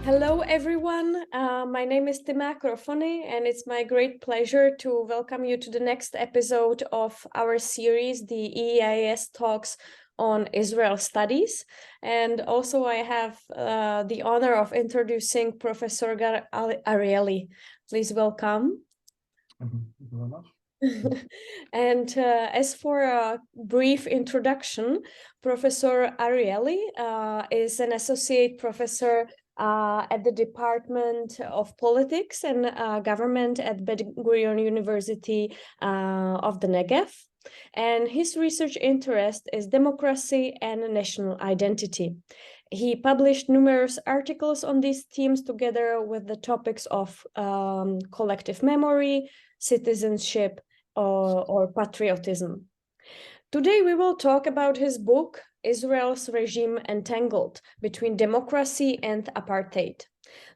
Hello, everyone. My name is Timea Crofony, and it's my great pleasure to welcome you to the next episode of our series, the EEIS Talks on Israel Studies. And also I have the honor of introducing Professor Gal Ariely. Please welcome. Thank you very much. And as for a brief introduction, Professor Ariely is an associate professor at the Department of Politics and Government at Ben-Gurion University of the Negev. And his research interest is democracy and national identity. He published numerous articles on these themes together with the topics of collective memory, citizenship, or patriotism. Today, we will talk about his book, Israel's Regime Untangled, Between Democracy and Apartheid.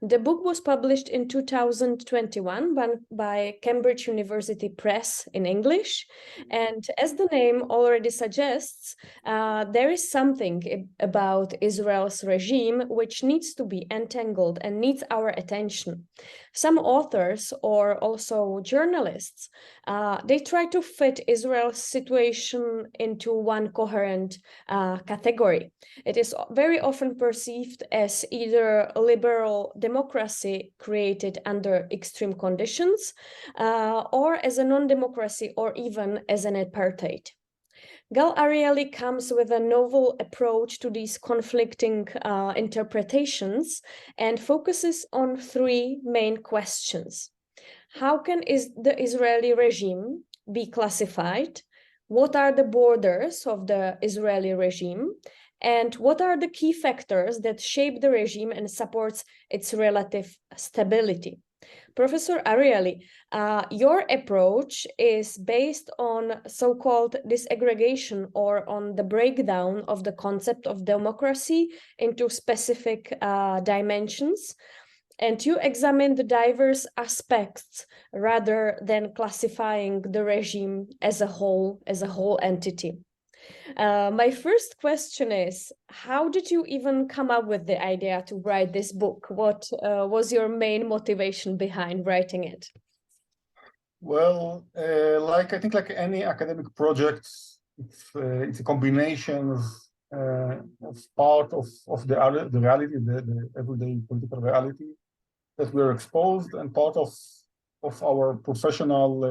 The book was published in 2021 by Cambridge University Press in English. And as the name already suggests, there is something about Israel's regime which needs to be untangled and needs our attention. Some authors or also journalists, they try to fit Israel's situation into one coherent category. It is very often perceived as either liberal democracy created under extreme conditions, or as a non-democracy, or even as an apartheid. Gal Ariely comes with a novel approach to these conflicting interpretations and focuses on three main questions. How can the Israeli regime be classified? What are the borders of the Israeli regime? And what are the key factors that shape the regime and supports its relative stability? Professor Ariely, your approach is based on so-called disaggregation or on the breakdown of the concept of democracy into specific dimensions, and you examine the diverse aspects rather than classifying the regime as a whole entity. My first question is, how did you even come up with the idea to write this book? What was your main motivation behind writing it? Well, I think like any academic project, it's a combination of part of the reality, the everyday political reality that we're exposed, and part of our professional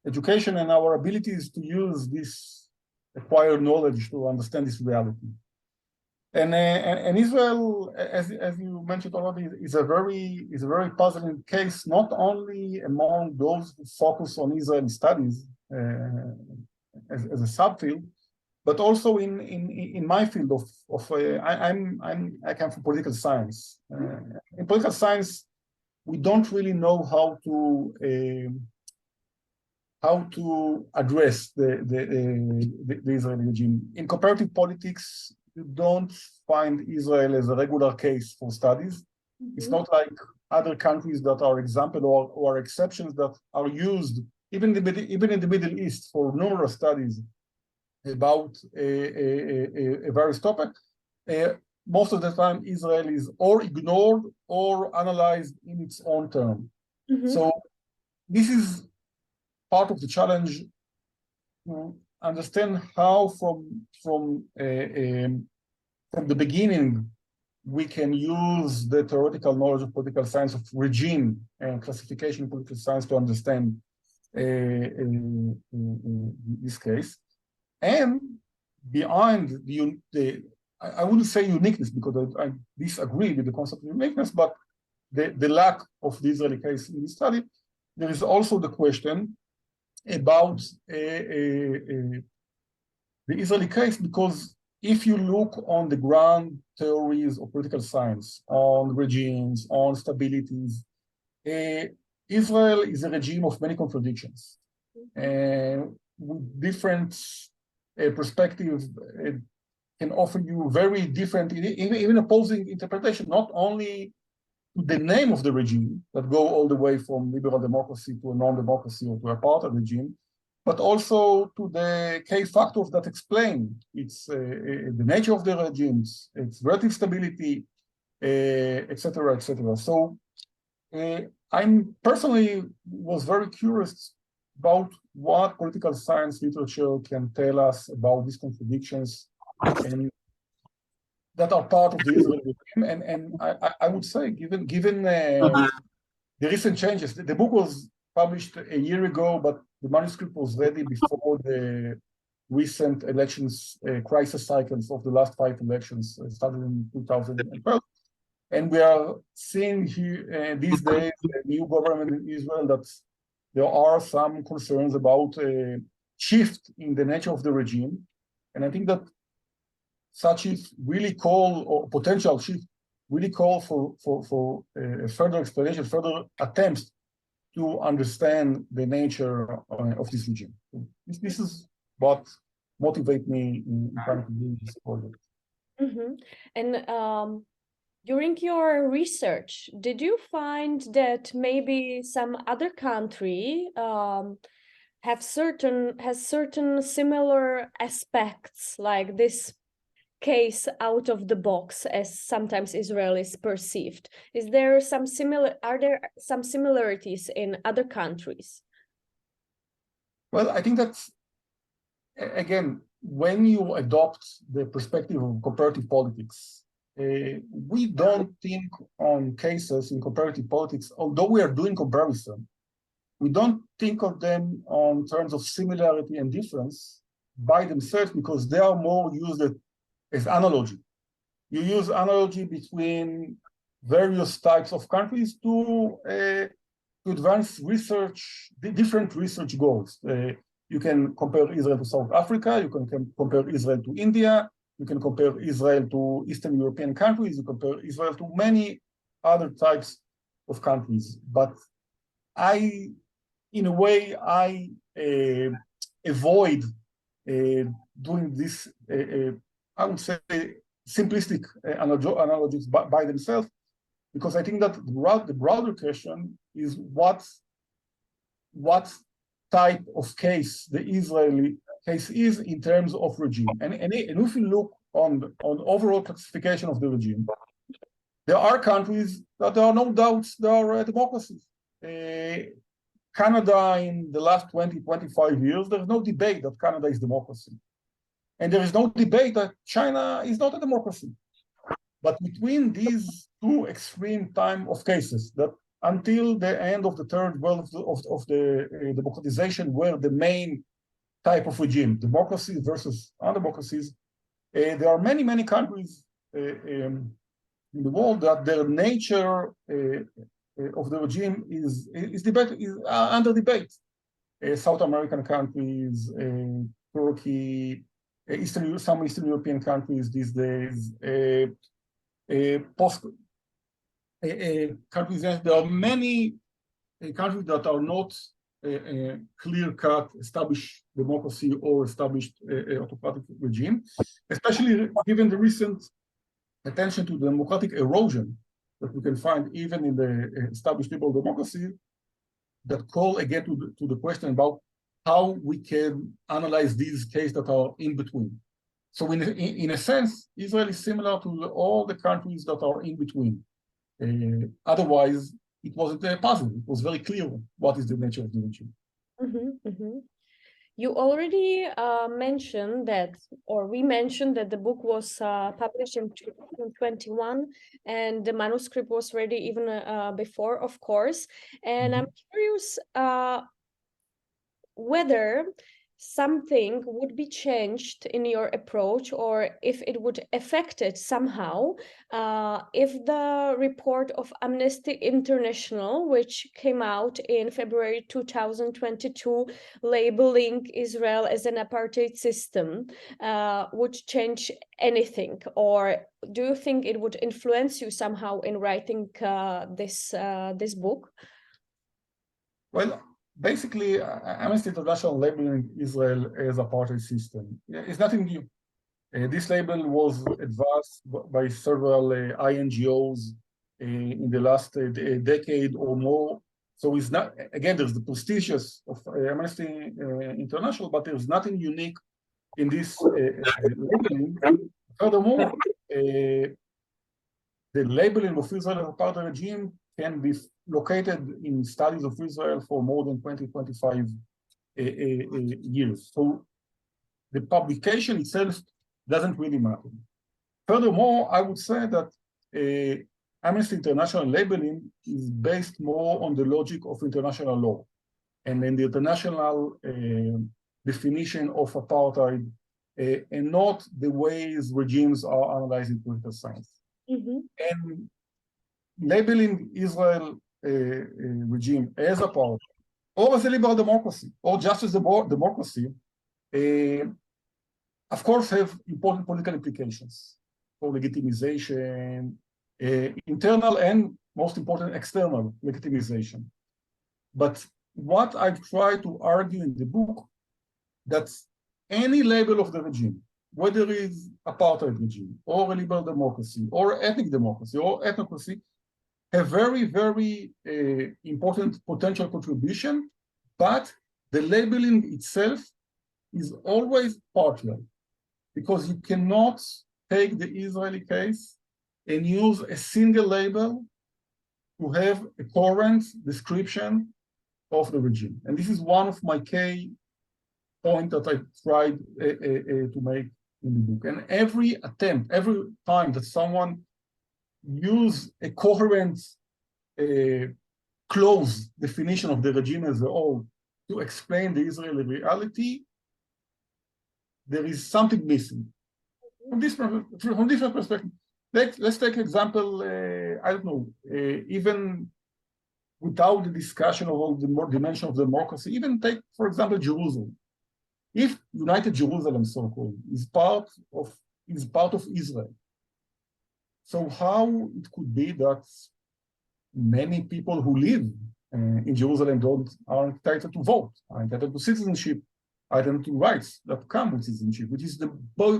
education and our abilities to use this acquired knowledge to understand this reality. And Israel, as you mentioned already, is a very puzzling case, not only among those who focus on Israeli studies as a subfield, but also in my field I come from political science. In political science, we don't really know how to address the Israeli regime. In comparative politics, you don't find Israel as a regular case for studies. Mm-hmm. It's not like other countries that are example or exceptions that are used even in the Middle East for numerous studies about a various topic. Most of the time, Israel is or ignored or analyzed in its own term. Mm-hmm. So this is part of the challenge to understand how from the beginning we can use the theoretical knowledge of political science, of regime and classification in political science, to understand this case. And behind I wouldn't say uniqueness, because I disagree with the concept of uniqueness, but the lack of the Israeli case in this study, there is also the question about the Israeli case, because if you look on the ground theories of political science, on regimes, on stabilities, Israel is a regime of many contradictions. With different perspectives, can offer you very different, even opposing interpretation, not only to the name of the regime that go all the way from liberal democracy to a non-democracy or to a apartheid regime, but also to the key factors that explain its the nature of the regimes, its relative stability, etc., etc. So I'm personally was very curious about what political science literature can tell us about these contradictions and that are part of the Israeli regime. And I would say, given the recent changes, the book was published a year ago, but the manuscript was ready before the recent elections crisis cycles of the last 5 elections started in 2012. And we are seeing here these days a new government in Israel that there are some concerns about a shift in the nature of the regime. And I think that such shift really call, or potential shift, really call for further explanation, further attempts to understand the nature of this regime. This is what motivates me in trying to do this project. Mm-hmm. And during your research, did you find that maybe some other country has certain similar aspects, like this case out of the box, as sometimes Israelis perceived? Are there some similarities in other countries? Well, I think that's, again, when you adopt the perspective of comparative politics, we don't think on cases in comparative politics, although we are doing comparison, we don't think of them on terms of similarity and difference by themselves, because they are more used as analogy. You use analogy between various types of countries to advance research, different research goals. You can compare Israel to South Africa, you can compare Israel to India, you can compare Israel to Eastern European countries, you compare Israel to many other types of countries. But in a way, I avoid doing this, I would say, simplistic analogies by themselves, because I think that the broader question is what type of case the Israeli case is in terms of regime. And if you look on overall classification of the regime, there are countries that there are no doubts they are democracies. Canada, in the last 20, 25 years, there's no debate that Canada is democracy. And there is no debate that China is not a democracy. But between these two extreme time of cases, that until the end of the third world of the democratization were the main type of regime, democracy versus undemocracies, there are many, many countries in the world that their nature of the regime is under debate. South American countries, Turkey, some Eastern European countries these days, countries. There are many countries that are not clear-cut established democracy or established autocratic regime, especially given the recent attention to democratic erosion that we can find even in the established liberal democracy, that call again to the question about how we can analyze these cases that are in between. So in a sense, Israel is similar to all the countries that are in between. Otherwise, it wasn't a puzzle. It was very clear what is the nature of the regime. Mm-hmm, mm-hmm. You already mentioned that, or we mentioned that the book was published in 2021, and the manuscript was ready even before, of course. And I'm curious whether something would be changed in your approach, or if it would affect it somehow, if the report of Amnesty International, which came out in February 2022, labeling Israel as an apartheid system, would change anything, or do you think it would influence you somehow in writing this book? Well, basically, Amnesty International labeling Israel as apartheid system is nothing new. This label was advanced by several INGOs in the last decade or more. So it's not, again, there's the prestigious of Amnesty International, but there's nothing unique in this labeling. Furthermore, the labeling of Israel as a apartheid regime can be located in studies of Israel for more than 20, 25 years. So the publication itself doesn't really matter. Furthermore, I would say that Amnesty International labeling is based more on the logic of international law and in the international definition of apartheid, and not the ways regimes are analyzed in political science. And labeling Israel regime as apartheid, or as a liberal democracy, or just as a democracy, of course, have important political implications for legitimization, internal and most important, external legitimization. But what I've tried to argue in the book, that any label of the regime, whether it is apartheid regime, or a liberal democracy, or ethnic democracy, or ethnocracy, have very, very important potential contribution, but the labeling itself is always partial, because you cannot take the Israeli case and use a single label to have a current description of the regime. And this is one of my key points that I tried to make in the book. And every attempt, every time that someone use a coherent, close definition of the regime as a whole to explain the Israeli reality, there is something missing. From different perspective, let's take an example, I don't know, even without the discussion of all the more dimension of democracy, even take, for example, Jerusalem. If United Jerusalem, so-called, is part of Israel, so how it could be that many people who live in Jerusalem are entitled to vote, are entitled to citizenship, are entitled to rights that come with citizenship, which is the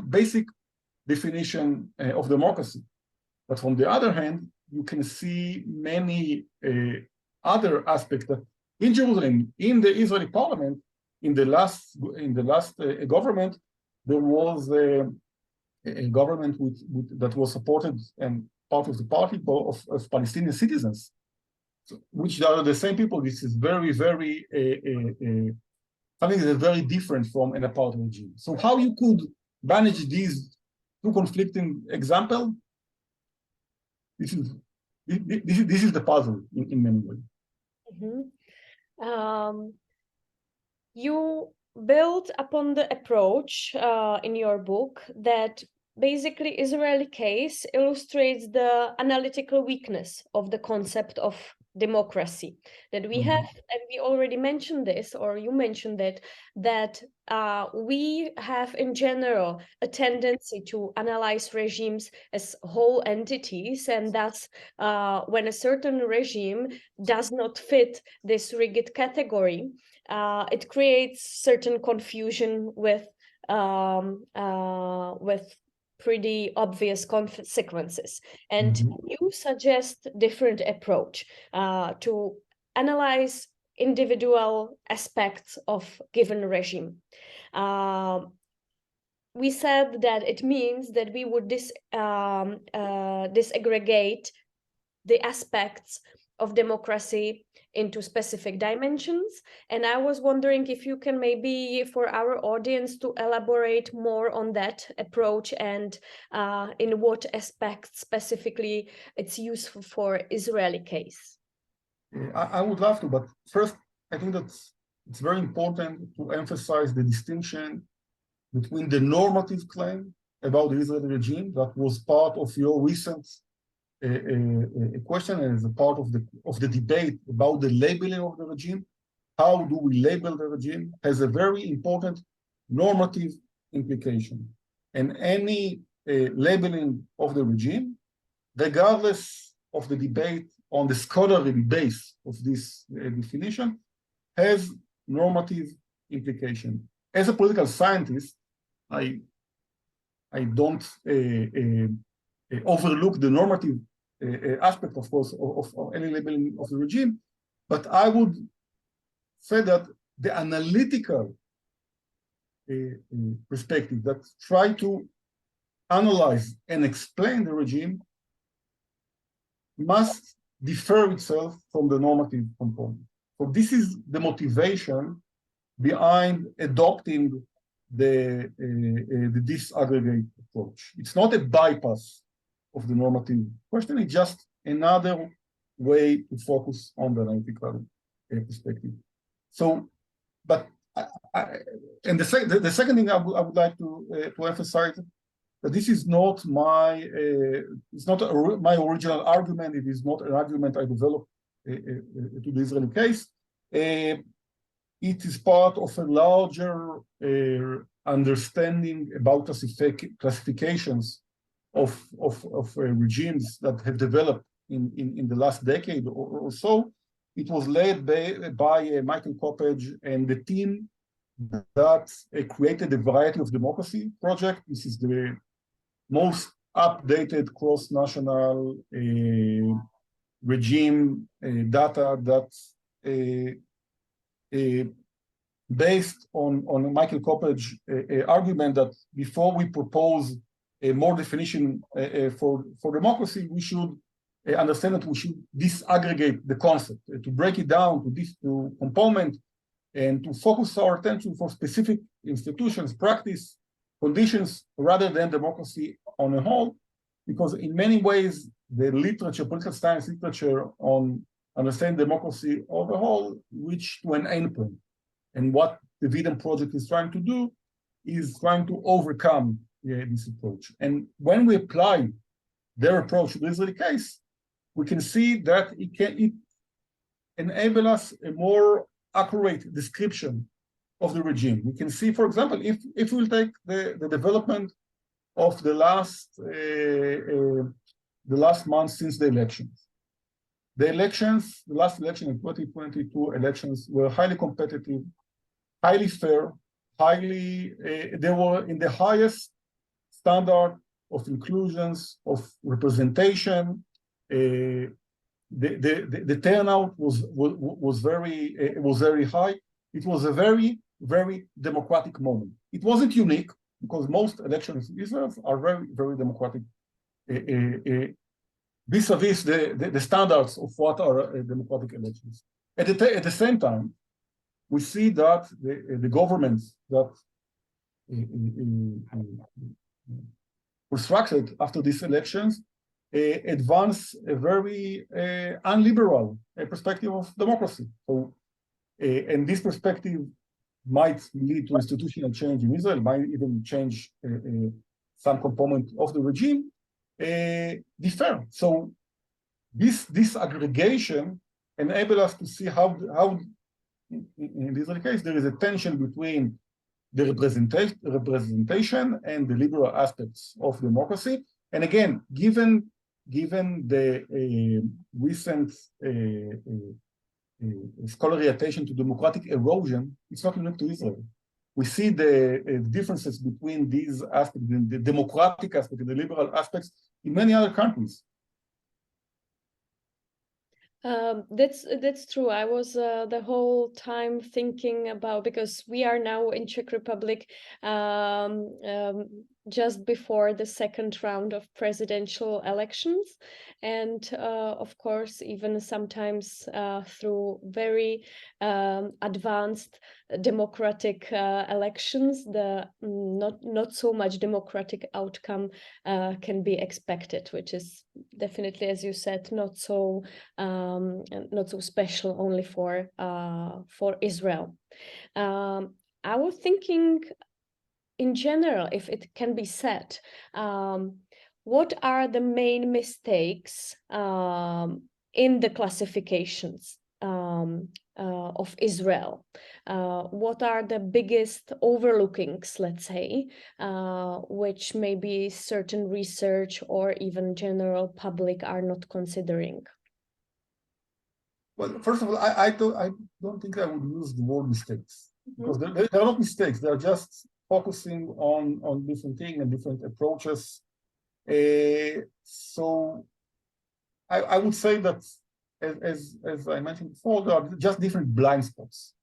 basic definition of democracy. But from the other hand, you can see many other aspects that in Jerusalem, in the Israeli parliament, in the last government, there was a government that was supported and part of the party of Palestinian citizens, which are the same people. This is very, very something that is very different from an apartheid regime. So how you could manage these two conflicting examples? This is the puzzle in many ways. You build upon the approach in your book that basically Israeli case illustrates the analytical weakness of the concept of democracy that we have, and we already mentioned this, or you mentioned it, that we have in general a tendency to analyze regimes as whole entities, and thus when a certain regime does not fit this rigid category, it creates certain confusion with pretty obvious consequences. And you suggest different approach to analyze individual aspects of given regime. We said that it means that we would disaggregate the aspects of democracy into specific dimensions. And I was wondering if you can maybe, for our audience, to elaborate more on that approach and in what aspects specifically it's useful for Israeli case. I would love to, but first, I think that it's very important to emphasize the distinction between the normative claim about the Israeli regime that was part of your recent a question, and as a part of the debate about the labeling of the regime. How do we label the regime has a very important normative implication. And any labeling of the regime, regardless of the debate on the scholarly base of this definition, has normative implication. As a political scientist, I don't overlook the normative aspect, of course, of any labeling of the regime, but I would say that the analytical perspective that try to analyze and explain the regime must differ itself from the normative component. So this is the motivation behind adopting the disaggregate approach. It's not a bypass of the normative question, it's just another way to focus on the analytical perspective. So, but and the second thing I would like to emphasize that this is not my my original argument. It is not an argument I developed to the Israeli case. It is part of a larger understanding about classifications of regimes that have developed in the last decade or so. It was led by Michael Coppedge and the team that created the Variety of Democracy project. This is the most updated cross-national regime data that based on Michael Coppedge's argument that before we propose a more definition for democracy, we should understand that we should disaggregate the concept, to break it down to these two components, and to focus our attention for specific institutions, practice, conditions, rather than democracy on a whole, because in many ways, the literature, political science literature on understanding democracy overall, reach to an endpoint. And what the VIDEM project is trying to do is trying to overcome this approach. And when we apply their approach to the Israeli case, we can see that it enable us a more accurate description of the regime. We can see, for example, if we'll take the development of the last month since the elections. The last election in 2022 elections were highly competitive, highly fair, they were in the highest standard of inclusions, of representation. The turnout was very high. It was a very, very democratic moment. It wasn't unique because most elections in Israel are very, very democratic vis-a-vis the standards of what are democratic elections. At the same time, we see that the governments that were structured after these elections advance a very unliberal perspective of democracy. So, and this perspective might lead to institutional change in Israel, might even change some component of the regime, differ. So this aggregation enables us to see how in this case there is a tension between the representation and the liberal aspects of democracy. And again, given the recent scholarly attention to democratic erosion, it's not unique to Israel. We see the differences between these aspects, the democratic aspect and the liberal aspects in many other countries. That's true. I was the whole time thinking about, because we are now in Czech Republic just before the second round of presidential elections, and of course even sometimes through very advanced democratic elections, the not so much democratic outcome can be expected, which is definitely, as you said, not so special only for Israel. I was thinking, in general, if it can be said, what are the main mistakes in the classifications of Israel? What are the biggest overlookings, let's say, which maybe certain research or even general public are not considering? Well, first of all, I don't think I would use the word mistakes, because they're not mistakes. They're just focusing on different things and different approaches. So I would say that, as I mentioned before, there are just different blind spots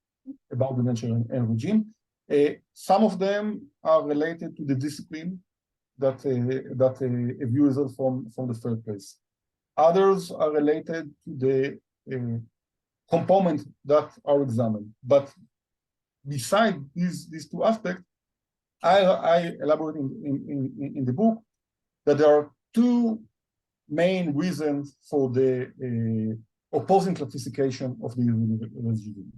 about the nature and regime. Some of them are related to the discipline that a view is from the first place. Others are related to the components that are examined. But beside these two aspects, I elaborate in the book that there are two main reasons for the opposing classification of the regime.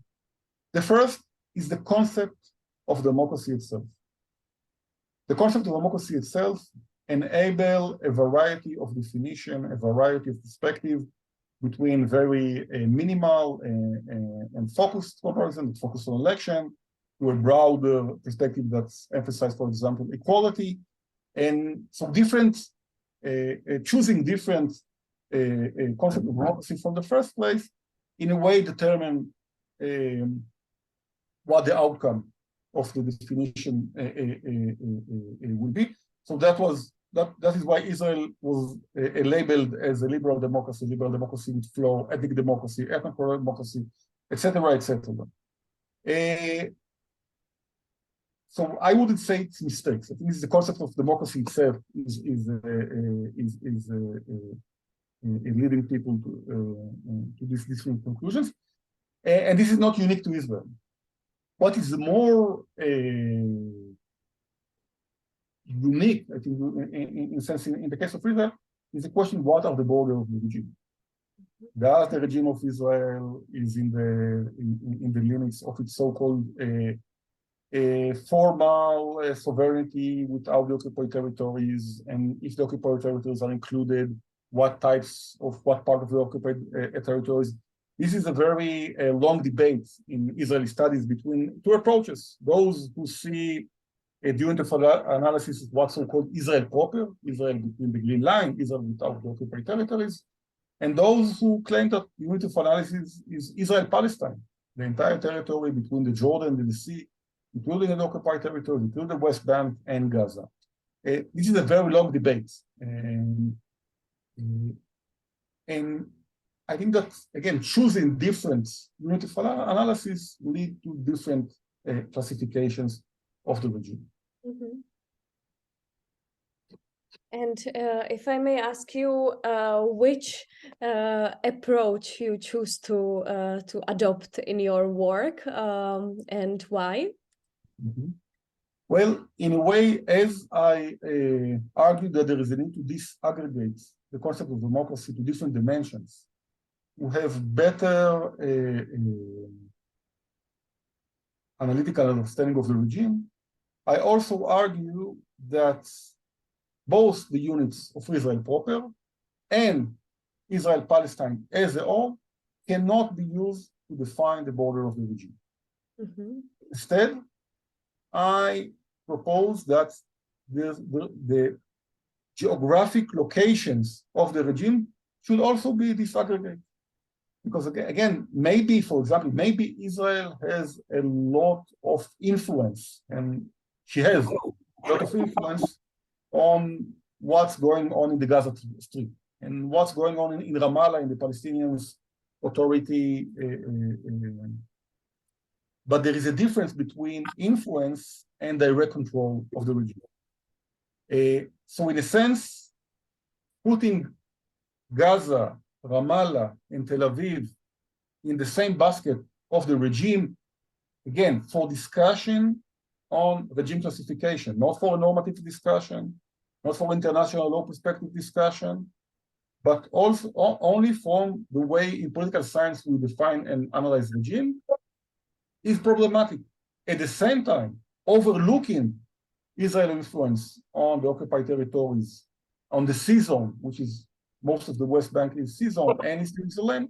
The first is the concept of democracy itself. The concept of democracy itself enables a variety of definition, a variety of perspective between very minimal and focused comparison, focused on election, to a broader perspective that's emphasized, for example, equality. And so choosing different concept of democracy from the first place, in a way determine what the outcome of the definition will be. So that is why Israel was labeled as a liberal democracy with flow, ethnic democracy, ethnic democracy, etc., etc. So I wouldn't say it's mistakes. I think the concept of democracy itself is leading people to these different conclusions, and this is not unique to Israel. What is more unique, I think, in the case of Israel, is the question: what are the borders of the regime? Does the regime of Israel is in the limits of its so-called formal sovereignty without the occupied territories, and if the occupied territories are included, what part of the occupied territories? This is a very long debate in Israeli studies between two approaches: those who see a unit of analysis of what's so-called Israel proper, Israel between the green line, Israel without the occupied territories, and those who claim that the unit of analysis is Israel-Palestine, the entire territory between the Jordan and the sea, including the occupied territory, including the West Bank and Gaza. This is a very long debate. And I think that, again, choosing different unit of analysis lead to different classifications of the regime. Mm-hmm. And if I may ask you, which approach you choose to adopt in your work, and why? Mm-hmm. Well, in a way, as I argue that there is a need to disaggregate the concept of democracy to different dimensions, we have better analytical understanding of the regime. I also argue that both the units of Israel proper and Israel-Palestine as a whole cannot be used to define the border of the regime. Mm-hmm. Instead, I propose that the geographic locations of the regime should also be disaggregated. Because again, maybe, for example, maybe Israel has a lot of influence, and she has a lot of influence on what's going on in the Gaza Strip and what's going on in Ramallah, in the Palestinian Authority. But there is a difference between influence and direct control of the regime. So in a sense, putting Gaza, Ramallah, and Tel Aviv in the same basket of the regime, again, for discussion on regime classification, not for a normative discussion, not for international law perspective discussion, but also only from the way in political science we define and analyze regime, is problematic. At the same time, overlooking Israel's influence on the occupied territories, on the sea zone, which is most of the West Bank is sea zone, and East Jerusalem,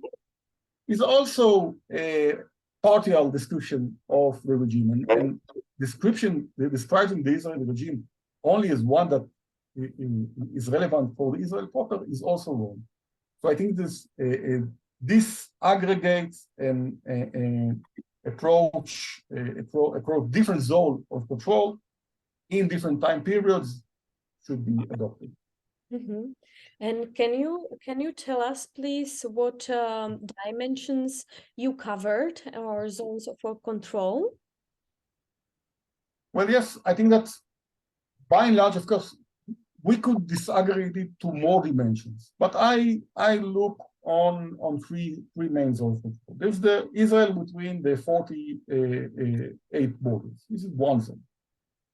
is also a partial description of the regime. And describing the Israeli regime only as one that is relevant for the Israel proper is also wrong. So I think this aggregates and approach different zone of control in different time periods should be adopted. Mm-hmm. And can you tell us, please, what dimensions you covered or zones for control? Well, yes, I think that by and large, of course, we could disaggregate it to more dimensions. But I look on three main sources. There's the Israel between the 48 borders. This is one thing.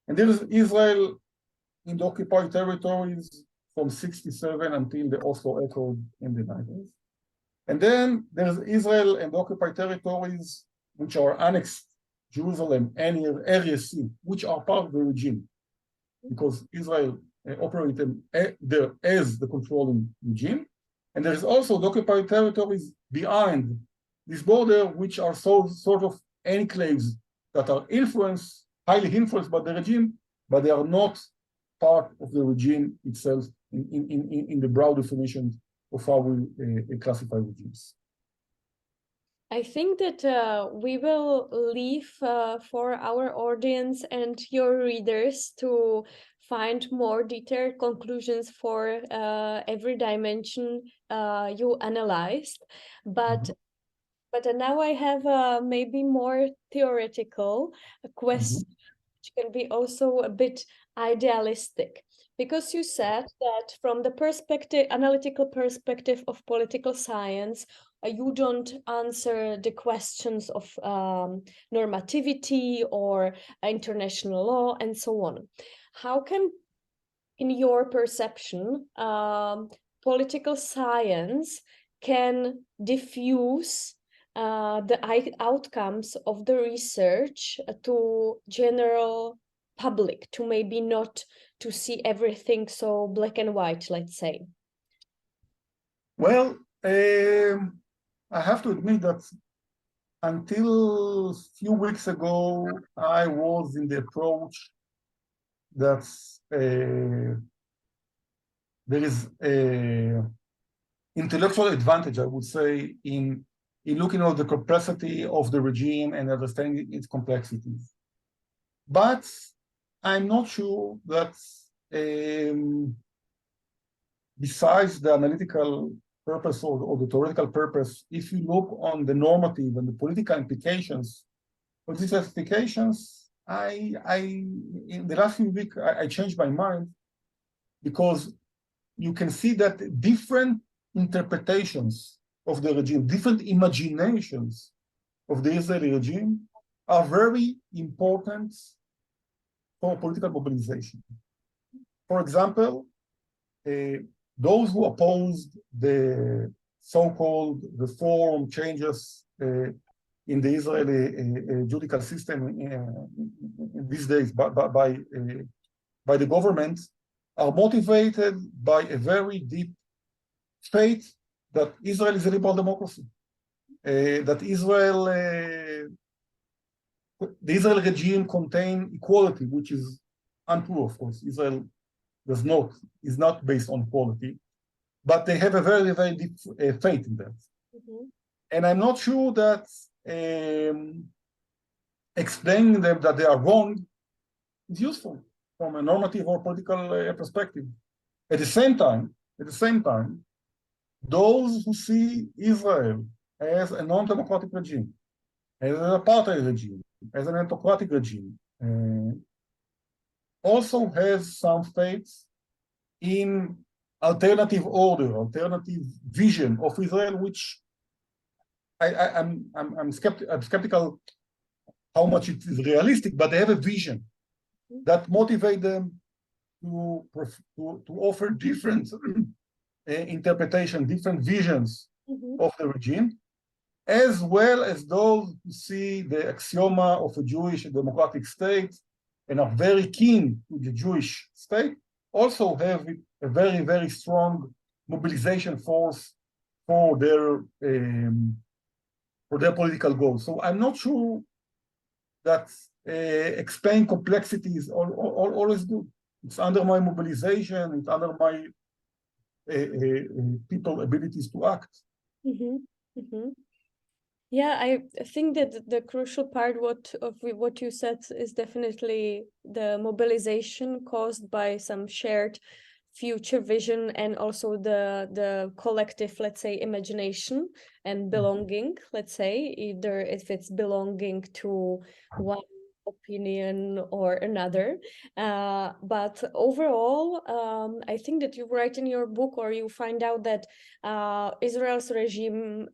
And there is Israel in the occupied territories from 67 until the Oslo Accord in the 90s. And then there's Israel and the occupied territories which are annexed Jerusalem and Area C, which are part of the regime, because Israel operated there as the controlling regime. And there is also the occupied territories behind this border, which are sort of enclaves that are highly influenced by the regime, but they are not part of the regime itself in the broad definition of how we classify regimes. I think that we will leave for our audience and your readers to find more detailed conclusions for every dimension you analyzed. But now I have maybe more theoretical question, which can be also a bit idealistic. Because you said that from the analytical perspective of political science, you don't answer the questions of normativity or international law and so on. How can, in your perception, political science can diffuse the outcomes of the research to general public, to maybe not to see everything so black and white, let's say? Well, I have to admit that until a few weeks ago, I was in the approach that there is an intellectual advantage, I would say, in looking at the complexity of the regime and understanding its complexities. But I'm not sure that besides the analytical purpose or the theoretical purpose, if you look on the normative and the political implications of these classifications, in the last few weeks, I changed my mind, because you can see that different interpretations of the regime, different imaginations of the Israeli regime are very important for political mobilization. For example, those who opposed the so-called reform changes in the Israeli judicial system these days by the government are motivated by a very deep faith that Israel is a liberal democracy, that the Israel regime contains equality, which is untrue, of course. Israel is not based on equality, but they have a very, very deep faith in that. And I'm not sure that explaining them that they are wrong is useful from a normative or political perspective. At the same time, those who see Israel as a non-democratic regime, as an apartheid regime, as an autocratic regime, also has some faith in alternative order, alternative vision of Israel, which I'm skeptical how much it is realistic, but they have a vision that motivate them to offer different interpretation, different visions of the regime, as well as those who see the axioma of a Jewish democratic state and are very keen to the Jewish state, also have a very, very strong mobilization force for their political goals. So I'm not sure that explain complexity is always good. It's under my mobilization, it's under my people abilities to act. Yeah, I think that the crucial part of what you said is definitely the mobilization caused by some shared future vision, and also the collective, let's say, imagination and belonging, let's say, either if it's belonging to one opinion or another. But overall, I think that you write in your book, or you find out that Israel's regime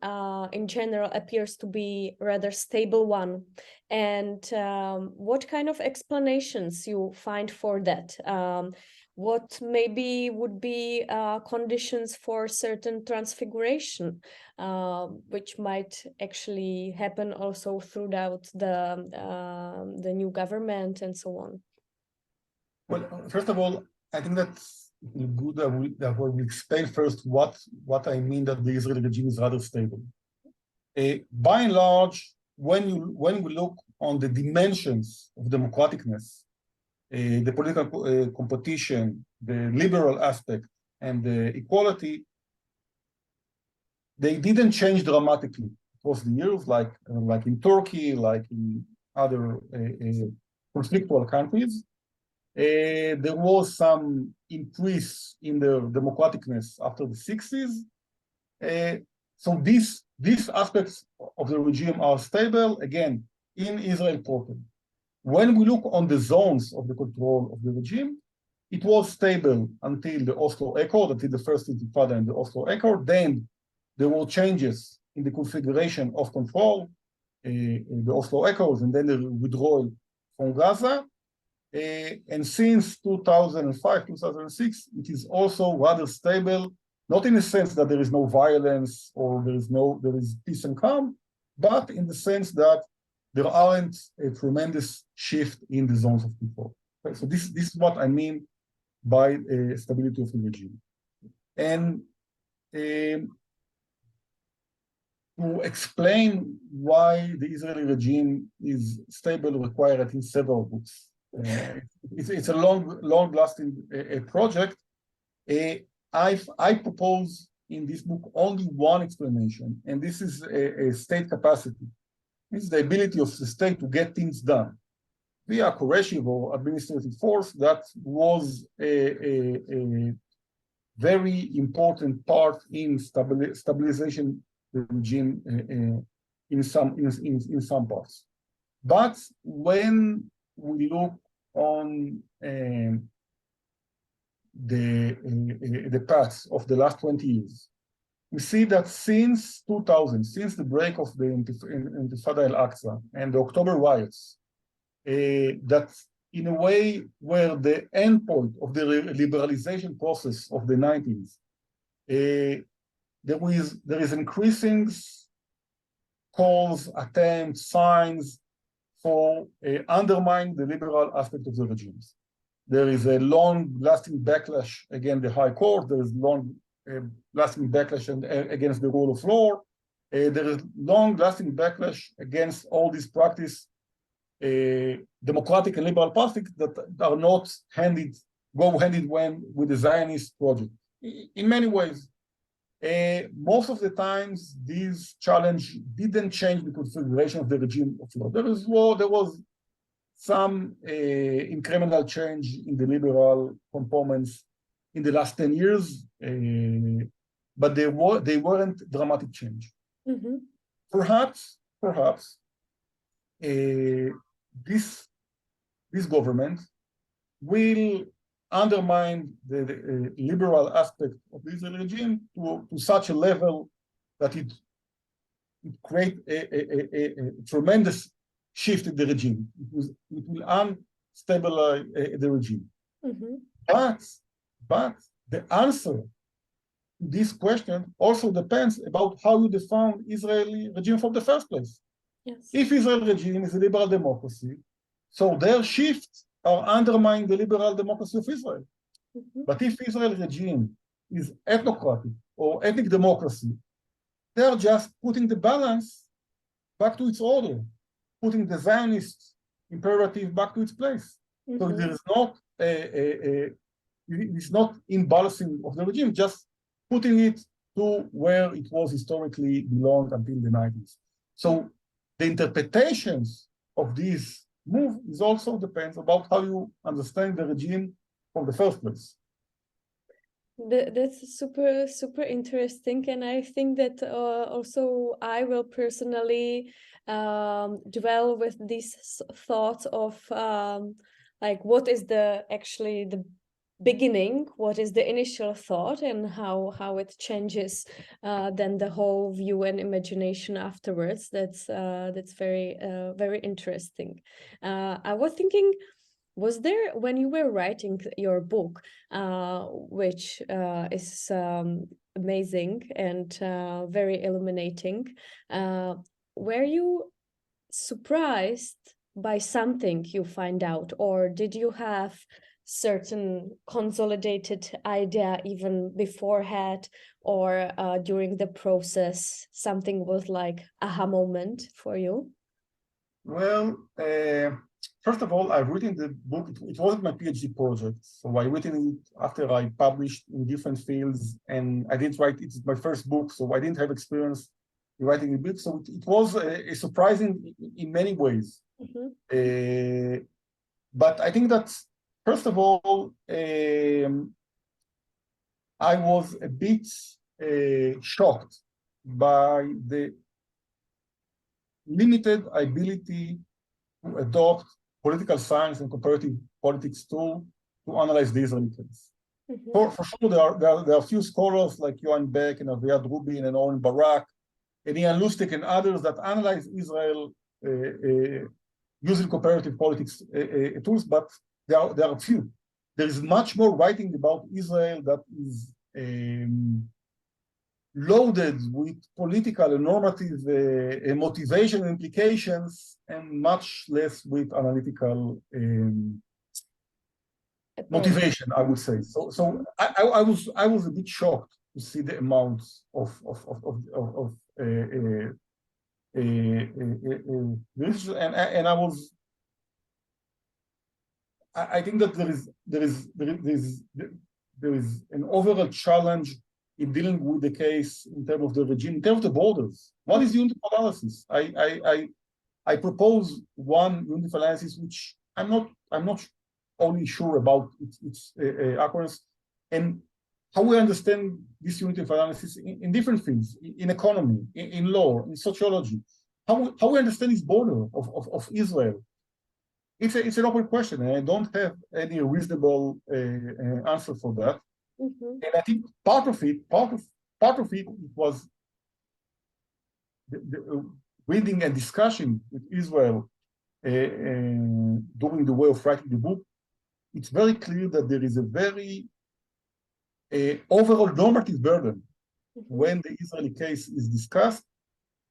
in general appears to be a rather stable one. And what kind of explanations you find for that? What maybe would be conditions for certain transfiguration, which might actually happen also throughout the new government and so on? Well, first of all, I think that's good that we explain first what I mean that the Israeli regime is rather stable. By and large, when we look on the dimensions of democraticness, the political competition, the liberal aspect, and the equality, they didn't change dramatically across the years, like in Turkey, like in other conflictual countries. There was some increase in the democraticness after the 60s. So these aspects of the regime are stable, again, in Israel proper. When we look on the zones of the control of the regime, it was stable until the Oslo Accord, until the first Intifada and the Oslo Accord. Then there were changes in the configuration of control, the Oslo Accords, and then the withdrawal from Gaza. And since 2005, 2006, it is also rather stable, not in the sense that there is no violence or there is peace and calm, but in the sense that there aren't a tremendous shift in the zones of control. Okay? So this is what I mean by stability of the regime. And to explain why the Israeli regime is stable require, I think, several books. It's a long-lasting project. I propose in this book only one explanation, and this is a state capacity. It's the ability of the state to get things done via coercive or administrative force. That was a very important part in stabilization the regime in some parts. But when we look on the path of the last 20 years, we see that since 2000, since the break of the Intifada al-Aqsa and the October riots, that in a way where the endpoint of the liberalization process of the 90s, there is increasing calls, attempts, signs for undermining the liberal aspect of the regimes. There is a long-lasting backlash against the High Court. There is long-lasting backlash against the rule of law. There is long-lasting backlash against all these practice, democratic and liberal politics that are not go hand in hand with the Zionist project. In many ways, most of the times, these challenge didn't change the configuration of the regime of law. There was some incremental change in the liberal components in the last 10 years, but they weren't dramatic change. Mm-hmm. Perhaps this government will undermine the liberal aspect of the Israeli regime to such a level that it create a tremendous shift in the regime. It will unstabilize the regime. Mm-hmm. But the answer to this question also depends about how you define Israeli regime from the first place. Yes. If Israel regime is a liberal democracy, so their shifts are undermining the liberal democracy of Israel. Mm-hmm. But if Israel regime is ethnocratic or ethnic democracy, they are just putting the balance back to its order, putting the Zionist imperative back to its place. Mm-hmm. So there is not it's not imbalancing of the regime, just putting it to where it was historically belonged until the 90s. So the interpretations of these move is also depends about how you understand the regime from the first place. That's super interesting, and I think that also I will personally dwell with these thoughts of like what is actually the beginning, what is the initial thought, and how it changes then the whole view and imagination afterwards. That's very interesting. I was thinking, was there, when you were writing your book, which is amazing and very illuminating, were you surprised by something you find out, or did you have certain consolidated idea even beforehand, or during the process something was like aha moment for you? Well, first of all, I've written the book. It wasn't my PhD project, so I written it after I published in different fields, and I didn't write. It's my first book, so I didn't have experience in writing a book. So it was a surprising in many ways. But I think that first of all, I was a bit shocked by the limited ability to adopt political science and comparative politics tool to analyze the Israeli case. For sure, there are a few scholars like Johan Beck and Aviad Rubin and Oren Barak and Ian Lustig and others that analyze Israel using comparative politics tools, but there are few. There is much more writing about Israel that is loaded with political and normative motivation implications, and much less with analytical motivation, I would say. So I was a bit shocked to see the amount of this, and I think that there is an overall challenge in dealing with the case in terms of the regime, in terms of the borders. What is unit of analysis? I propose one unit of analysis which I'm not only sure about its occurrence, and how we understand this unit of analysis in different fields, in economy, in law, in sociology, how we understand this border of Israel. It's an open question, and I don't have any reasonable answer for that. And I think part of it was the reading and discussion with Israel during the way of writing the book. It's very clear that there is a very overall normative burden when the Israeli case is discussed,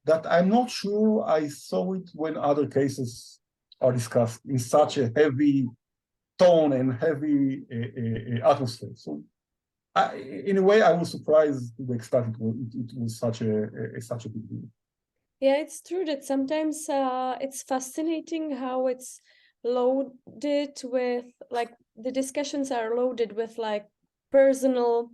that I'm not sure I saw it when other cases are discussed in such a heavy tone and heavy atmosphere. So in a way, I was surprised to the extent it was such a big deal. Yeah, it's true that sometimes it's fascinating how it's loaded with, like, the discussions are loaded with like personal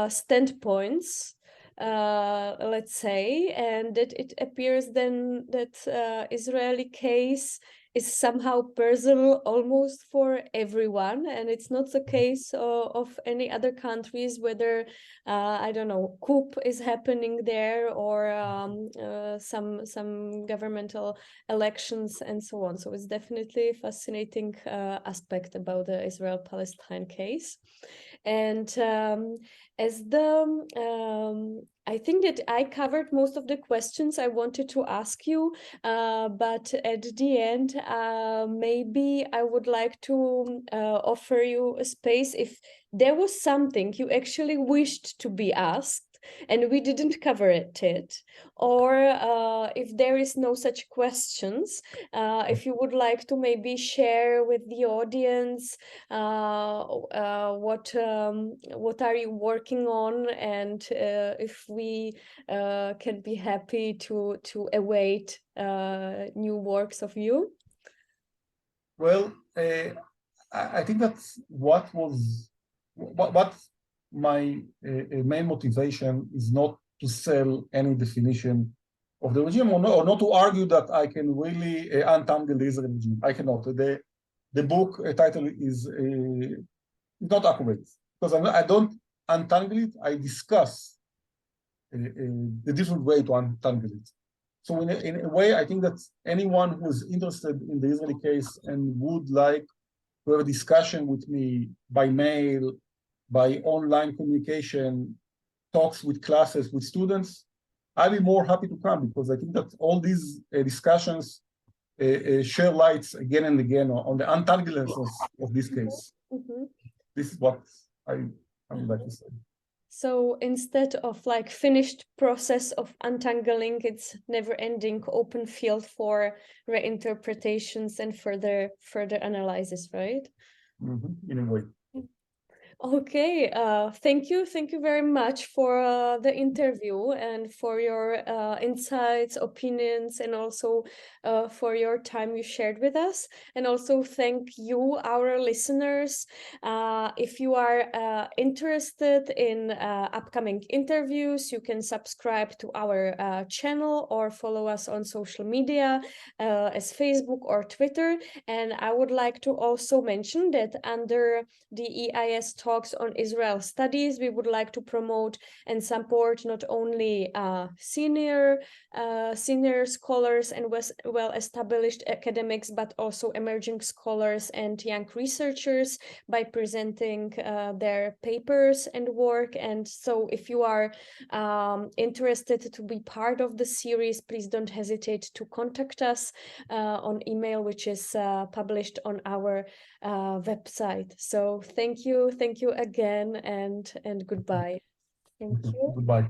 standpoints, let's say, and that it appears then that Israeli case is somehow personal almost for everyone, and it's not the case of any other countries, whether I don't know, coup is happening there, or some governmental elections and so on. So it's definitely a fascinating aspect about the Israel-Palestine case. And as I think that I covered most of the questions I wanted to ask you, but at the end, maybe I would like to offer you a space if there was something you actually wished to be asked and we didn't cover it, or if there is no such questions, if you would like to maybe share with the audience what are you working on, and if we can be happy to await new works of you. Well, I think that's what my main motivation is, not to sell any definition of the regime, or not to argue that I can really untangle the Israeli regime. I cannot. The book title is not accurate, because I don't untangle it, I discuss the different way to untangle it. So in a way, I think that anyone who is interested in the Israeli case and would like to have a discussion with me by mail, by online communication, talks with classes, with students, I'll be more happy to come, because I think that all these discussions share lights again and again on the untangledness of this case. Mm-hmm. This is what I would like to say. So instead of like finished process of untangling, it's never-ending open field for reinterpretations and further analysis, right? Mm-hmm. In a way. Okay, thank you very much for the interview and for your insights, opinions, and also for your time you shared with us. And also thank you, our listeners. If you are interested in upcoming interviews, you can subscribe to our channel or follow us on social media as Facebook or Twitter. And I would like to also mention that under the EIS Talks on Israel Studies, we would like to promote and support not only senior scholars and well-established academics, but also emerging scholars and young researchers by presenting their papers and work. And so if you are interested to be part of the series, please don't hesitate to contact us on email, which is published on our website. So thank you again, and goodbye. Thank you. Goodbye.